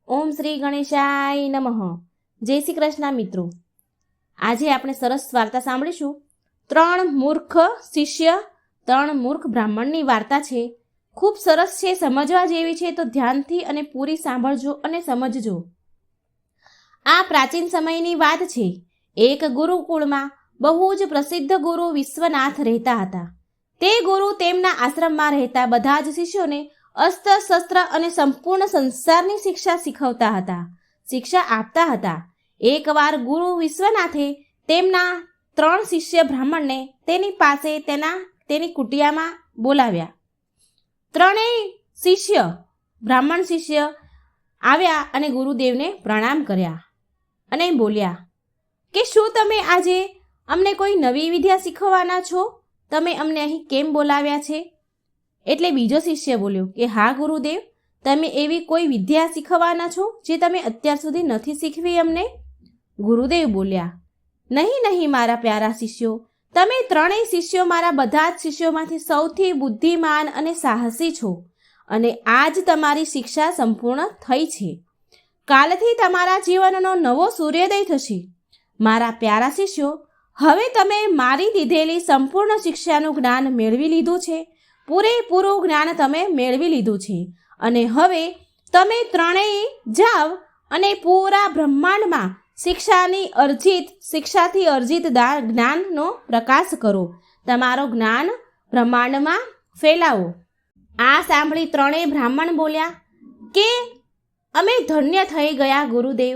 ઓમ શ્રી ગણેશાય નમઃ. જય શ્રી કૃષ્ણ મિત્રો. આજે આપણે સરસ વાર્તા સાંભળીશું. 3 મૂર્ખ શિષ્ય 3 મૂર્ખ બ્રાહ્મણની વાર્તા છે. ખૂબ સરસ છે, સમજવા જેવી છે, તો ધ્યાનથી અને પૂરી સાંભળજો અને સમજજો. આ પ્રાચીન સમયની વાત છે. એક ગુરુકુળમાં બહુ જ પ્રસિદ્ધ ગુરુ વિશ્વનાથ રહેતા હતા. તે ગુરુ તેમના આશ્રમમાં રહેતા બધા જ શિષ્યોને અસ્ત્ર શસ્ત્ર અને સંપૂર્ણ સંસારની શિક્ષા શીખવતા હતા, શિક્ષા આપતા હતા. એકવાર ગુરુ વિશ્વનાથે તેમના 3 શિષ્ય બ્રાહ્મણને તેની પાસે તેની કુટિયામાં બોલાવ્યા. 3 બ્રાહ્મણ શિષ્ય આવ્યા અને ગુરુદેવને પ્રણામ કર્યા અને બોલ્યા કે શું તમે આજે અમને કોઈ નવી વિદ્યા શીખવવાના છો? તમે અમને અહીં કેમ બોલાવ્યા છે? એટલે બીજો શિષ્ય બોલ્યો કે હા ગુરુદેવ, તમે એવી કોઈ વિદ્યા શીખવવાના છો જે તમે અત્યાર સુધી નથી શીખવી અમને? ગુરુદેવ બોલ્યા નહીં મારા પ્યારા શિષ્યો, તમે 3 શિષ્યો મારા બધા જ શિષ્યોમાંથી સૌથી બુદ્ધિમાન અને સાહસી છો અને આજ તમારી શિક્ષા સંપૂર્ણ થઈ છે. કાલથી તમારા જીવનનો નવો સૂર્યોદય થશે. મારા પ્યારા શિષ્યો, હવે તમે મારી દીધેલી સંપૂર્ણ શિક્ષાનું જ્ઞાન મેળવી લીધું છે. પૂરેપૂરું જ્ઞાન તમે મેળવી લીધું છે અને હવે તમે 3 જાઓ અને પૂરા બ્રહ્માંડમાં શિક્ષાથી અર્જિત જ્ઞાનનો પ્રકાશ કરો. તમારો જ્ઞાન બ્રહ્માંડમાં ફેલાવો. આ સાંભળી 3 બ્રાહ્મણ બોલ્યા કે અમે ધન્ય થઈ ગયા ગુરુદેવ.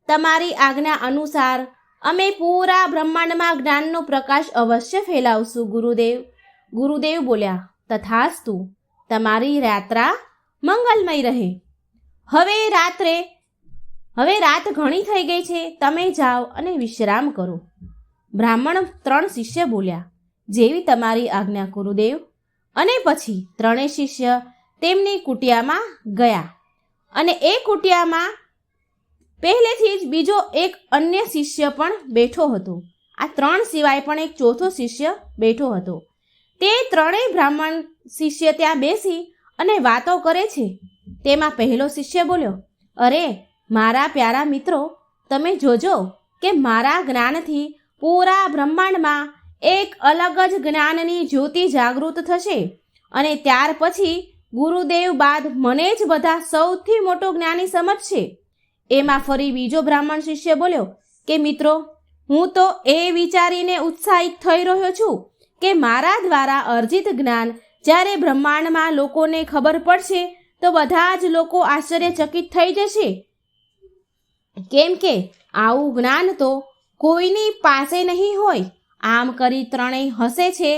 તમારી આજ્ઞા અનુસાર અમે પૂરા બ્રહ્માંડમાં જ્ઞાનનો પ્રકાશ અવશ્ય ફેલાવશું ગુરુદેવ. ગુરુદેવ બોલ્યા તથાસ્તુ, તમારી યાત્રા મંગલમય રહે. હવે રાત ઘણી થઈ ગઈ છે, તમે જાઓ અને વિશ્રામ કરો. બ્રાહ્મણ 3 શિષ્ય બોલ્યા જેવી તમારી આજ્ઞા ગુરુદેવ. અને પછી 3 શિષ્ય તેમની કુટિયામાં ગયા અને એ કુટિયામાં પહેલેથી જ બીજો એક અન્ય શિષ્ય પણ બેઠો હતો. આ 3 સિવાય પણ એક ચોથો શિષ્ય બેઠો હતો. તે 3 બ્રાહ્મણ શિષ્ય ત્યાં બેસી અને વાતો કરે છે. તેમાં પહેલો શિષ્ય બોલ્યો, અરે મારા પ્યારા મિત્રો, તમે જોજો કે મારા જ્ઞાનથી પૂરા બ્રહ્માંડમાં એક અલગ જ જ્ઞાનની જ્યોતિ જાગૃત થશે અને ત્યાર પછી ગુરુદેવ બાદ મને જ બધા સૌથી મોટો જ્ઞાની સમજશે. એમાં ફરી બીજો બ્રાહ્મણ શિષ્ય બોલ્યો કે મિત્રો, હું તો એ વિચારીને ઉત્સાહિત થઈ રહ્યો છું કે મારા દ્વારા અર્જિત જ્ઞાન જ્યારે બ્રહ્માંડમાં લોકોને ખબર પડશે તો બધા જ લોકો આશ્ચર્યચકિત થઈ જશે, કેમ કે આવું જ્ઞાન તો કોઈની પાસે નહીં હોય. આમ કરી 3 હસે છે.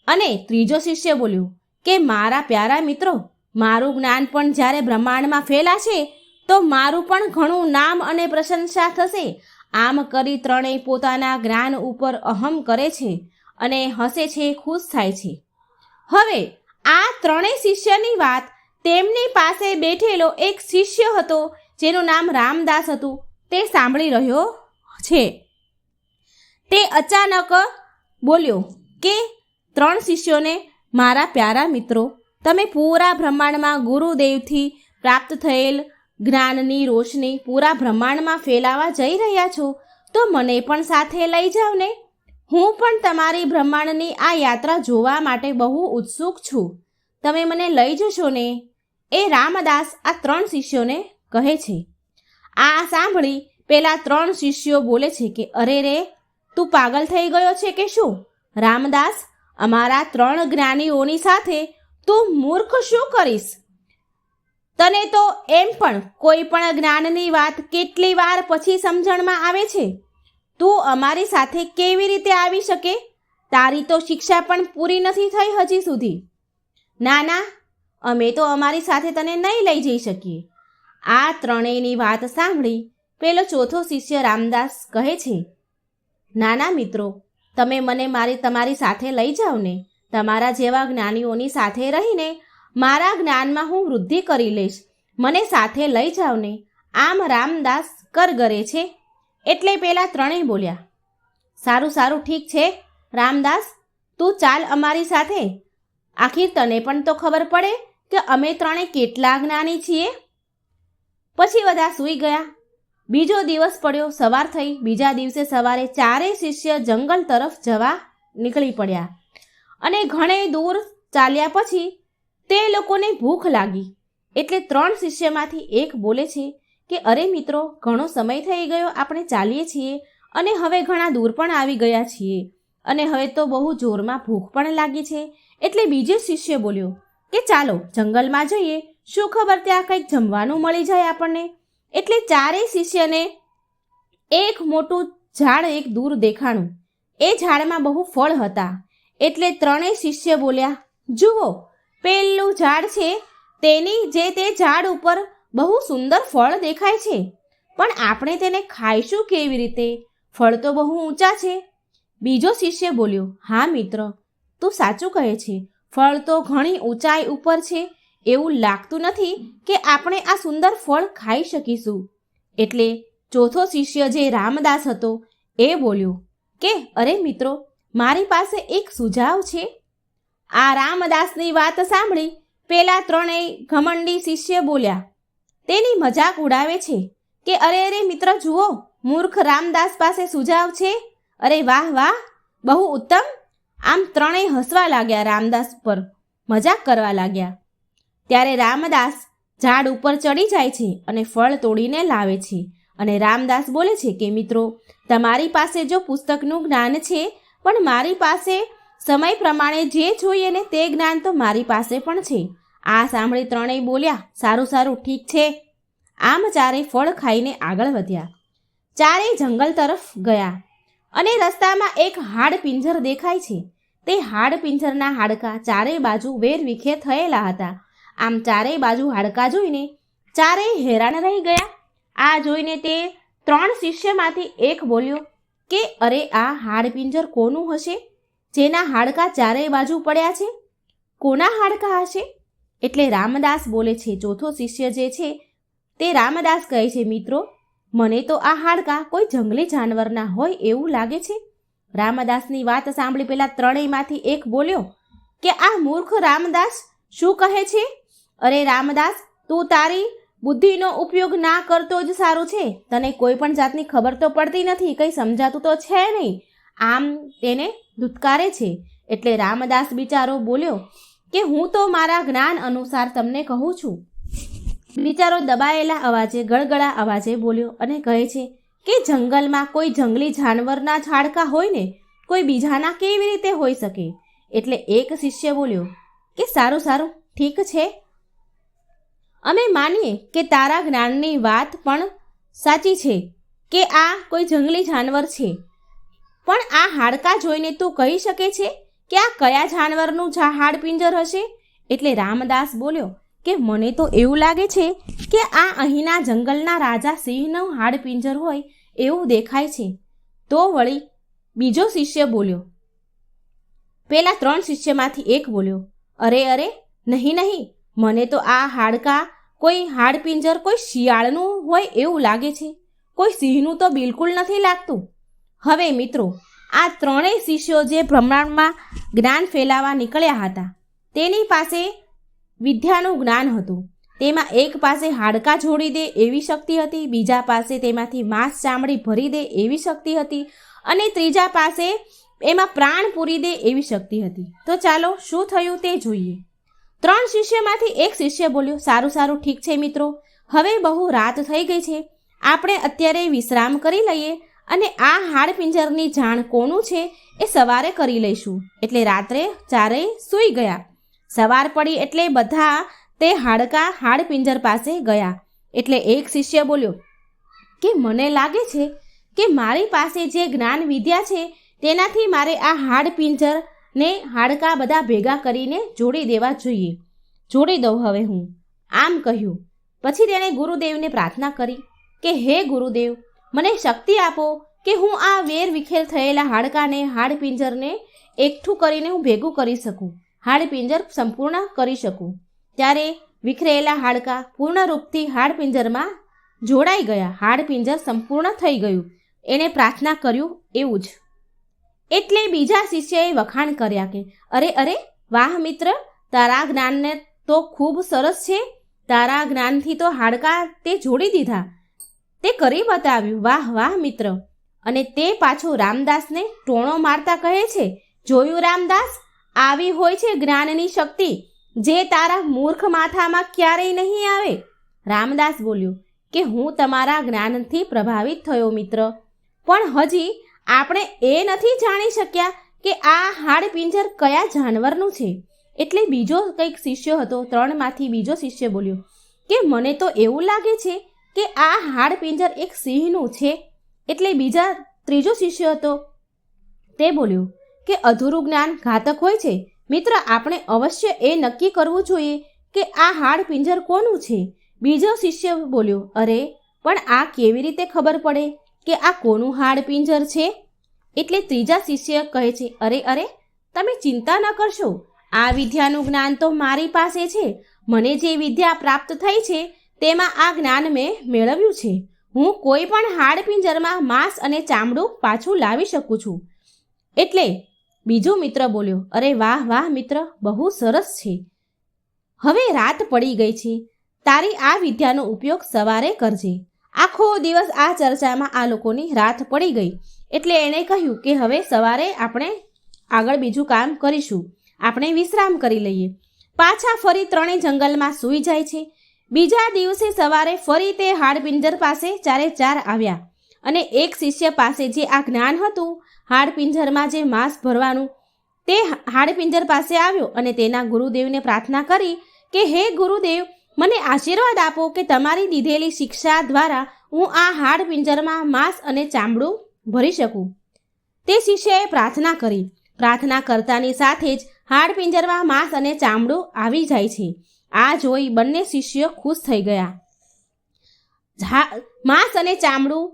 અને ત્રીજો શિષ્ય બોલ્યો કે મારા પ્યારા મિત્રો, મારું જ્ઞાન પણ જ્યારે બ્રહ્માંડમાં ફેલાશે તો મારું પણ ઘણું નામ અને પ્રશંસા થશે. આમ કરી 3 પોતાના જ્ઞાન ઉપર અહમ કરે છે અને હસે છે, ખુશ થાય છે. હવે આ 3 શિષ્યની વાત તેમની પાસે બેઠેલો એક શિષ્ય હતો જેનું નામ રામદાસ હતું, તે સાંભળી રહ્યો છે. તે અચાનક બોલ્યો કે 3 શિષ્યોને, મારા પ્યારા મિત્રો, તમે પૂરા બ્રહ્માંડમાં ગુરુદેવથી પ્રાપ્ત થયેલ જ્ઞાનની રોશની પૂરા બ્રહ્માંડમાં ફેલાવા જઈ રહ્યા છો, તો મને પણ સાથે લઈ જાઓ ને. હું પણ તમારી બ્રહ્માંડની આ યાત્રા જોવા માટે બહુ ઉત્સુક છું. તમે મને લઈ જશો ને? એ રામદાસ આ 3 શિષ્યોને કહે છે. આ સાંભળી પેલા 3 શિષ્યો બોલે છે કે અરે રે, તું પાગલ થઈ ગયો છે કે શું? રામદાસ, અમારા 3 જ્ઞાનીઓની સાથે તું મૂર્ખ શું કરીશ? તને તો એમ પણ કોઈ પણ જ્ઞાનની વાત કેટલી વાર પછી સમજણમાં આવે છે. તું અમારી સાથે કેવી રીતે આવી શકે? તારી તો શિક્ષા પણ પૂરી નથી થઈ હજી સુધી. ના, અમે તો અમારી સાથે તને નહીં લઈ જઈ શકીએ. આ 3ની વાત સાંભળી પેલો ચોથો શિષ્ય રામદાસ કહે છે, નાના મિત્રો, તમે મને તમારી સાથે લઈ જાઓ ને. તમારા જેવા જ્ઞાનીઓની સાથે રહીને મારા જ્ઞાનમાં હું વૃદ્ધિ કરી લઈશ. મને સાથે લઈ જાઓ ને. આમ રામદાસ કરગરે છે. એટલે પેલા 3 બોલ્યા, સારું ઠીક છે રામદાસ, તું ચાલ અમારી સાથે. આખીર તને પણ તો ખબર પડે કે અમે 3 કેટલા જ્ઞાની છીએ. પછી બધા સૂઈ ગયા. બીજો દિવસ પડ્યો, સવાર થઈ. બીજા દિવસે સવારે ચારેય શિષ્ય જંગલ તરફ જવા નીકળી પડ્યા અને ઘણે દૂર ચાલ્યા પછી તે લોકોને ભૂખ લાગી. એટલે 3 શિષ્યમાંથી એક બોલે છે કે અરે મિત્રો, ઘણો સમય થઈ ગયો, આપણે ચાલીએ છીએ અને હવે ઘણા દૂર પણ આવી ગયા છીએ અને હવે તો બહુ જોરમાં ભૂખ પણ લાગી છે. એટલે બીજો શિષ્ય બોલ્યો કે ચાલો જંગલમાં જઈએ, શું ખબર ત્યાં કંઈક જમવાનું મળી જાય આપણને. એટલે ચારેય શિષ્યને એક મોટું ઝાડ એક દૂર દેખાણું. એ ઝાડમાં બહુ ફળ હતા. એટલે 3 શિષ્ય બોલ્યા, જુઓ પેલું ઝાડ છે, તે ઝાડ ઉપર બહુ સુંદર ફળ દેખાય છે, પણ આપણે તેને ખાઈશું કેવી રીતે? ફળ તો બહુ ઊંચા છે. બીજો શિષ્ય બોલ્યો, હા મિત્ર, તું સાચું કહે છે, ફળ તો ઘણી ઊંચાઈ ઉપર છે. એવું લાગતું નથી કે આપણે આ સુંદર ફળ ખાઈ શકીશું. એટલે ચોથો શિષ્ય જે રામદાસ હતો એ બોલ્યો કે અરે મિત્રો, મારી પાસે એક સુઝાવ છે. આ રામદાસની વાત સાંભળી પેલા 3 ઘમંડી શિષ્ય બોલ્યા, તેની મજાક ઉડાવે છે કે અરે અરે મિત્ર, જુઓ મૂર્ખ રામદાસ પાસે સુઝાવ છે. અરે વાહ વાહ, બહુ ઉત્તમ. આમ 3 હસવા લાગ્યા, રામદાસ પર મજાક કરવા લાગ્યા. ત્યારે રામદાસ ઝાડ ઉપર ચડી જાય છે અને ફળ તોડીને લાવે છે. અને રામદાસ બોલે છે કે મિત્રો, તમારી પાસે જો પુસ્તકનું જ્ઞાન છે, પણ મારી પાસે સમય પ્રમાણે જે જોઈએ ને તે જ્ઞાન તો મારી પાસે પણ છે. આ સાંભળી 3 બોલ્યા, સારું સારું, ઠીક છે. આમ 4 ફળ ખાઈને આગળ વધ્યા. 4 જંગલ તરફ ગયા અને રસ્તામાં એક હાડપિંજર દેખાય છે. તે હાડપિંજરના હાડકાં 4 બાજુ વેરવિખેર થયેલા હતા. આમ 4 બાજુ હાડકાં જોઈને 4 હેરાન રહી ગયા. આ જોઈને તે 3 શિષ્યમાંથી એક બોલ્યો કે અરે, આ હાડપિંજર કોનું હશે, જેના હાડકાં 4 બાજુ પડ્યા છે? કોના હાડકાં હશે? એટલે રામદાસ બોલે છે. ચોથો શિષ્ય જે છે તે રામદાસ કહે છે, મિત્રો, મને તો આ હાડકાં કોઈ જંગલી જાનવરના હોય એવું લાગે છે. રામદાસની વાત સાંભળી પેલા 3માંથી એક બોલ્યો કે આ મૂર્ખ રામદાસ શું કહે છે? અરે રામદાસ, તું તારી બુદ્ધિનો ઉપયોગ ના કરતો જ સારું છે. તને કોઈ પણ જાતની ખબર તો પડતી નથી, કંઈ સમજાતું તો છે નહીં. આમ તેને ધુતકારે છે. એટલે રામદાસ બિચારો બોલ્યો કે હું તો મારા જ્ઞાન અનુસાર તમને કહું છું. બિચારો દબાયેલા અવાજે, ગળગળા અવાજે બોલ્યો અને કહે છે કે જંગલમાં કોઈ જંગલી જાનવરના હાડકાં હોય ને, કોઈ બીજાના કેવી રીતે હોઈ શકે? એટલે એક શિષ્ય બોલ્યો કે સારું સારું, ઠીક છે, અમે માનીએ કે તારા જ્ઞાનની વાત પણ સાચી છે કે આ કોઈ જંગલી જાનવર છે, પણ આ હાડકાં જોઈને તું કહી શકે છે કે આ કયા જાનવરનું હાડપિંજર હશે? એટલે રામદાસ બોલ્યો કે મને તો એવું લાગે છે કે આ અહીંના જંગલના રાજા સિંહનું હાડપિંજર હોય એવું દેખાય છે. તો વળી બીજો શિષ્ય બોલ્યો. પેલા 3 શિષ્યમાંથી એક બોલ્યો, અરે અરે, નહીં નહીં, મને તો આ હાડકાં કોઈ હાડપિંજર કોઈ શિયાળનું હોય એવું લાગે છે, કોઈ સિંહનું તો બિલકુલ નથી લાગતું. હવે મિત્રો, આ 3 શિષ્યો જે બ્રહ્માંડમાં જ્ઞાન ફેલાવા નીકળ્યા હતા, તેની પાસે વિદ્યાનું જ્ઞાન હતું. તેમાં એક પાસે હાડકાં જોડી દે એવી શક્તિ હતી, બીજા પાસે તેમાંથી માંસ ચામડી ભરી દે એવી શક્તિ હતી અને ત્રીજા પાસે એમાં પ્રાણ પૂરી દે એવી શક્તિ હતી. તો ચાલો શું થયું તે જોઈએ. 3 શિષ્યમાંથી એક શિષ્ય બોલ્યો, સારું સારું, ઠીક છે મિત્રો, હવે બહુ રાત થઈ ગઈ છે, આપણે અત્યારે વિશ્રામ કરી લઈએ અને આ હાડપિંજરની જાણ કોનું છે એ સવારે કરી લઈશું. એટલે રાત્રે 4 સૂઈ ગયા. સવાર પડી એટલે બધા તે હાડપિંજર પાસે ગયા. એટલે એક શિષ્ય બોલ્યો કે મને લાગે છે કે મારી પાસે જે જ્ઞાન વિદ્યા છે તેનાથી મારે આ હાડપિંજરને હાડકાં બધા ભેગા કરીને જોડી દેવા જોઈએ. જોડી દઉં હવે હું, આમ કહ્યું. પછી તેણે ગુરુદેવને પ્રાર્થના કરી કે હે ગુરુદેવ, મને શક્તિ આપો કે હું આ વેર વિખેર થયેલા હાડપિંજરને એકઠું કરીને હું ભેગું કરી શકું, હાડપિંજર સંપૂર્ણ કરી શકું. ત્યારે વિખરેલા હાડકાં પૂર્ણ રૂપથી હાડપિંજરમાં જોડાઈ ગયા. હાડપિંજર સંપૂર્ણ થઈ ગયું. એણે પ્રાર્થના કર્યું એવું જ. એટલે બીજા શિષ્યએ વખાણ કર્યા કે અરે અરે, વાહ મિત્ર, તારા જ્ઞાનને તો ખૂબ સરસ છે. તારા જ્ઞાનથી તો હાડકાં તે જોડી દીધા, તે કરી બતાવ્યું. વાહ વાહ મિત્ર. અને તે પાછો રામદાસને ટોણો મારતા કહે છે, જોયું રામદાસ, આવી હોય છે જ્ઞાનની શક્તિ, જે તારા મૂર્ખ માથામાં ક્યારેય નહીં આવે. રામદાસ બોલ્યો કે હું તમારા જ્ઞાનથી પ્રભાવિત થયો મિત્ર, પણ હજી આપણે એ નથી જાણી શક્યા કે આ હાડપિંજર કયા જાનવરનું છે. એટલે બીજો કંઈક શિષ્ય હતો, 3માંથી બીજો શિષ્ય બોલ્યો કે મને તો એવું લાગે છે કે આ હાડપિંજર એક સિંહનું છે. એટલે ત્રીજો શિષ્ય હતો તે બોલ્યો કે અધૂરું જ્ઞાન ઘાતક હોય છે મિત્ર, આપણે અવશ્ય એ નક્કી કરવું જોઈએ કે આ હાડપિંજર કોનું છે. બીજો શિષ્ય બોલ્યો, અરે પણ આ કેવી રીતે ખબર પડે કે આ કોનું હાડપિંજર છે? એટલે ત્રીજા શિષ્ય કહે છે, અરે તમે ચિંતા ન કરશો, આ વિદ્યાનું જ્ઞાન તો મારી પાસે છે. મને જે વિદ્યા પ્રાપ્ત થઈ છે તેમાં આ જ્ઞાન મેં મેળવ્યું છે. હું કોઈ પણ હાડપિંજરમાં માંસ અને ચામડું પાછું લાવી શકું છું. એટલે બીજો મિત્ર બોલ્યો, અરે વાહ વાહ મિત્ર, બહુ સરસ છે. હવે રાત પડી ગઈ છે, તારી આ વિદ્યાનો ઉપયોગ સવારે કરજે. આખો દિવસ આ ચર્ચામાં આ લોકોની રાત પડી ગઈ. એટલે એણે કહ્યું કે હવે સવારે આપણે આગળ બીજું કામ કરીશું, આપણે વિશ્રામ કરી લઈએ. પાછા ફરી 3 જંગલમાં સૂઈ જાય છે. બીજા દિવસે સવારે ફરી તે હાડપિંજર પાસે 4 આવ્યા અને એક શિષ્ય પાસે જે આ જ્ઞાન હતું હાડપિંજરમાં જે માંસ ભરવાનું, તે હાડપિંજર પાસે આવ્યો અને તેના ગુરુદેવને પ્રાર્થના કરી કે હે ગુરુદેવ, મને આશીર્વાદ આપો કે તમારી દીધેલી શિક્ષા દ્વારા હું આ હાડપિંજરમાં માંસ અને ચામડું ભરી શકું. તે શિષ્યએ પ્રાર્થના કરી. પ્રાર્થના કરતાની સાથે જ હાડપિંજરમાં માંસ અને ચામડું આવી જાય છે. આ જોઈ બંને શિષ્યો ખુશ થઈ ગયા. માંસ અને ચામડું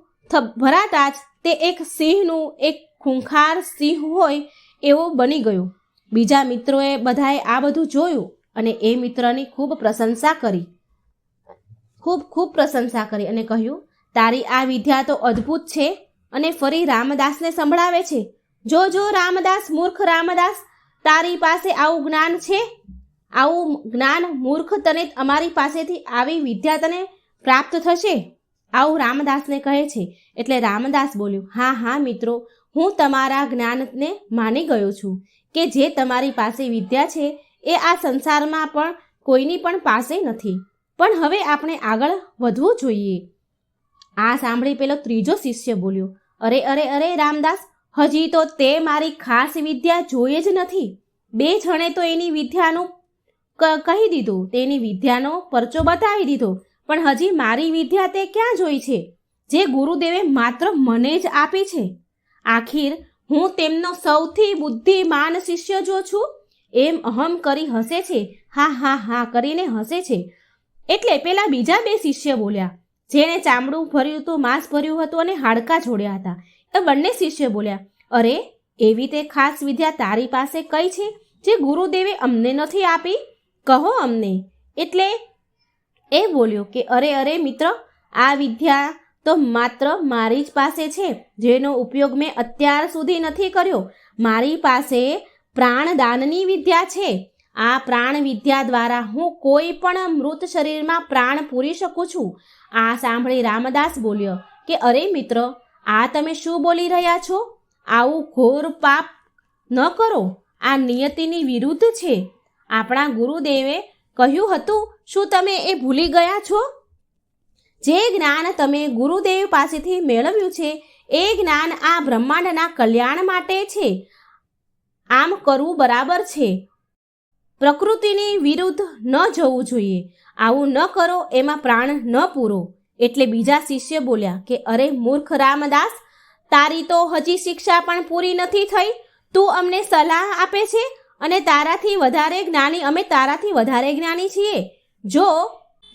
ભરાતા જ તે એક સિંહનું, એક ખૂંખાર સિંહ હોય એવો બની ગયો. બીજા મિત્રોએ બધાએ આ બધું જોયું અને એ મિત્રની ખૂબ પ્રશંસા કરી, ખૂબ પ્રશંસા કરી અને કહ્યું, તારી આ વિદ્યા તો અદ્ભુત છે. અને ફરી રામદાસને સંભળાવે છે, જો રામદાસ, મૂર્ખ રામદાસ, તારી પાસે આવું જ્ઞાન છે, આવું જ્ઞાન મૂર્ખ, તને અમારી પાસેથી આવી વિદ્યા તને પ્રાપ્ત થશે, આવું રામદાસને કહે છે. એટલે રામદાસ બોલ્યો, હા મિત્રો, હું તમારા જ્ઞાનને માની ગયો છું કે જે તમારી પાસે વિદ્યા છે એ આ સંસારમાં પણ કોઈની પણ પાસે નથી, પણ હવે આપણે આગળ વધવું જોઈએ. આ સાંભળી પેલો ત્રીજો શિષ્ય બોલ્યો, અરે રામદાસ, હજી તો તે મારી ખાસ વિદ્યા જોઈ જ નથી. 2 જણે તો એની વિદ્યાનું કહી દીધું, તેની વિદ્યાનો પરચો બતાવી દીધો, પણ હજી મારી વિદ્યા તે ક્યાં જોઈ છે, જે ગુરુદેવે માત્ર મને જ આપી છે. આખિર હું તેમનો સૌથી બુદ્ધિમાન શિષ્ય જો છું, એમ અહમ કરી હસે છે. હા કરીને હસે છે. એટલે પેલા બીજા 2 શિષ્ય બોલ્યા, જેણે ચામડું ભર્યું હતું, માંસ ભર્યું હતું અને હાડકાં જોડ્યા હતા, એ બંને શિષ્ય બોલ્યા, અરે એવી તે ખાસ વિદ્યા તારી પાસે કઈ છે જે ગુરુદેવે અમને નથી આપી, કહો અમને. એટલે એ બોલ્યો કે અરે મિત્ર, આ વિદ્યા તો માત્ર મારી જ પાસે છે, જેનો ઉપયોગ મેં અત્યાર સુધી નથી કર્યો. મારી પાસે પ્રાણદાનની વિદ્યા છે. આ પ્રાણ વિદ્યા દ્વારા હું કોઈ પણ મૃત શરીરમાં પ્રાણ પૂરી શકું છું. આ સાંભળી રામદાસ બોલ્યો કે અરે મિત્ર, આ તમે શું બોલી રહ્યા છો? આવું ઘોર પાપ ન કરો, આ નિયતિની વિરુદ્ધ છે. આપણા ગુરુદેવે કહ્યું હતું, શું તમે એ ભૂલી ગયા છો? જે જ્ઞાન તમે ગુરુદેવ પાસેથી મેળવ્યું છે એ જ્ઞાન આ બ્રહ્માંડના કલ્યાણ માટે છે. આમ કરવું બરાબર છે. પ્રકૃતિની વિરુદ્ધ ન જવું જોઈએ. આવું ન કરો, એમાં પ્રાણ ન પૂરો. એટલે બીજા શિષ્ય બોલ્યા કે અરે મૂર્ખ રામદાસ, તારી તો હજી શિક્ષા પણ પૂરી નથી થઈ. તું અમને સલાહ આપે છે અને તારાથી વધારે જ્ઞાની, અમે તારાથી વધારે જ્ઞાની છીએ.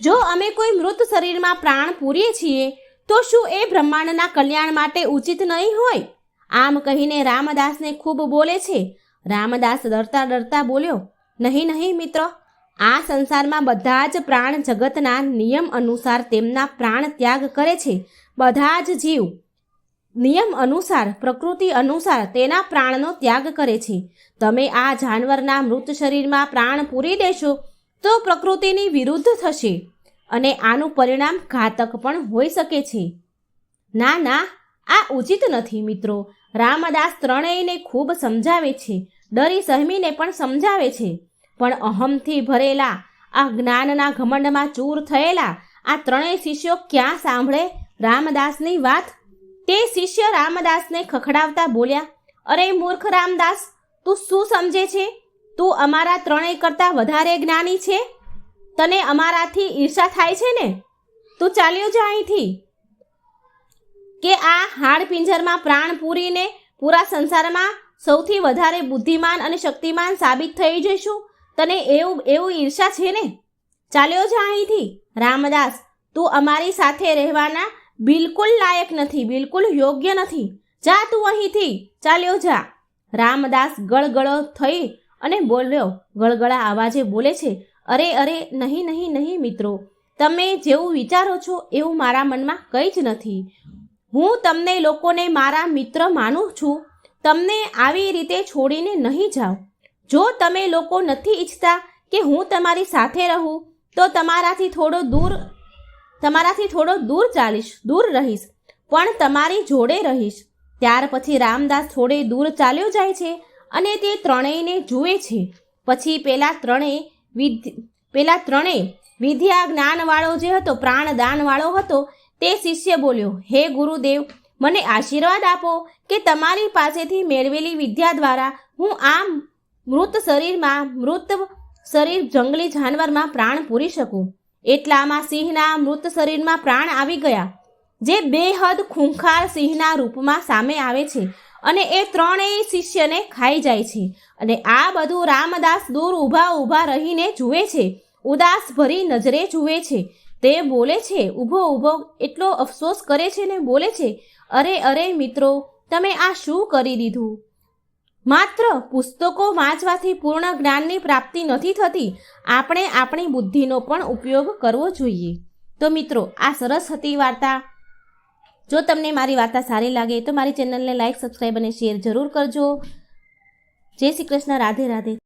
જો અમે કોઈ મૃત શરીરમાં પ્રાણ પૂરીએ છીએ તો શું એ બ્રહ્માંડના કલ્યાણ માટે ઉચિત નહીં હોય? આમ કહીને રામદાસને ખૂબ બોલે છે. રામદાસ ડરતા બોલ્યો, નહીં મિત્ર, આ સંસારમાં બધા જ પ્રાણ જગતના નિયમ અનુસાર તેમના પ્રાણ ત્યાગ કરે છે. બધા જ જીવ નિયમ અનુસાર, પ્રકૃતિ અનુસાર તેના પ્રાણનો ત્યાગ કરે છે. તમે આ જાનવરના મૃત શરીરમાં પ્રાણ પૂરી દેશો તો પ્રકૃતિની વિરુદ્ધ થશે અને આનું પરિણામ ઘાતક પણ હોઈ શકે છે. ના ના, આ ઉચિત નથી મિત્રો. રામદાસ ત્રણેયને ખૂબ સમજાવે છે, ડરી સહમીને પણ સમજાવે છે, પણ અહમથી ભરેલા આ જ્ઞાનના ઘમંડમાં ચૂર થયેલા આ ત્રણેય શિષ્યો ક્યાં સાંભળે રામદાસની વાત? તે શિષ્ય રામદાસને ખખડાવતા બોલ્યા, અરે મૂર્ખ રામદાસ, તું શું સમજે છે? તું અમારા ત્રણેય કરતાં વધારે જ્ઞાની છે. તને અમારાથી ઈર્ષા થાય છે ને? તું ચાલ્યો જા અહીંથી, કે આ હાડપિંજરમાં પ્રાણ પૂરીને પૂરા સંસારમાં સૌથી વધારે બુદ્ધિમાન અને શક્તિમાન સાબિત થઈ જઈશું. તને એવું ઈર્ષા છે ને? ચાલ્યો જા અહીંથી. રામદાસ, તું અમારી સાથે રહેવાના બિલકુલ લાયક નથી, બિલકુલ યોગ્ય નથી. જા તું અહીંથી, ચાલ્યો જા. રામદાસ ગળગળો થઈ અને બોલ્યો, ગળગળા અવાજે બોલે છે, અરે અરે, નહીં નહીં નહીં મિત્રો, તમે જેવું વિચારો છો એવું મારા મનમાં કંઈ જ નથી. હું તમને લોકોને મારા મિત્ર માનું છું. તમને આવી રીતે છોડીને નહીં જાઉં. જો તમે લોકો નથી ઈચ્છતા કે હું તમારી સાથે રહું તો તમારાથી થોડો દૂર ચાલીશ, દૂર રહીશ, પણ તમારી જોડે રહીશ. ત્યાર પછી રામદાસ થોડે દૂર ચાલ્યો જાય છે અને તે ત્રણેયને જુએ છે. પછી પેલા ત્રણેય વિદ્યા જ્ઞાનવાળો જે હતો, પ્રાણદાનવાળો હતો, તે શિષ્ય બોલ્યો, હે ગુરુદેવ, મને આશીર્વાદ આપો કે તમારી પાસેથી મેળવેલી વિદ્યા દ્વારા હું આ મૃત શરીર જંગલી જાનવરમાં પ્રાણ પૂરી શકું. એટલામાં સિંહના મૃત શરીરમાં પ્રાણ આવી ગયા, જે બેહદ ખૂંખાર સિંહના રૂપમાં સામે આવે છે અને એ ત્રણેય શિષ્યને ખાઈ જાય છે. અને આ બધું રામદાસ દૂર ઊભા રહીને જુએ છે, ઉદાસ ભરી નજરે જુએ છે. તે બોલે છે, ઊભો એટલો અફસોસ કરે છે ને બોલે છે, અરે અરે મિત્રો, તમે આ શું કરી દીધું? માત્ર પુસ્તકો વાંચવાથી પૂર્ણ જ્ઞાનની પ્રાપ્તિ નથી થતી. આપણે આપણી બુદ્ધિનો પણ ઉપયોગ કરવો જોઈએ. તો મિત્રો, આ સરસ હતી વાર્તા. જો તમને મારી વાર્તા સારી લાગે તો મારી ચેનલને લાઈક, સબસ્ક્રાઈબ અને શેર જરૂર કરજો. જય શ્રી કૃષ્ણ. રાધે રાધે.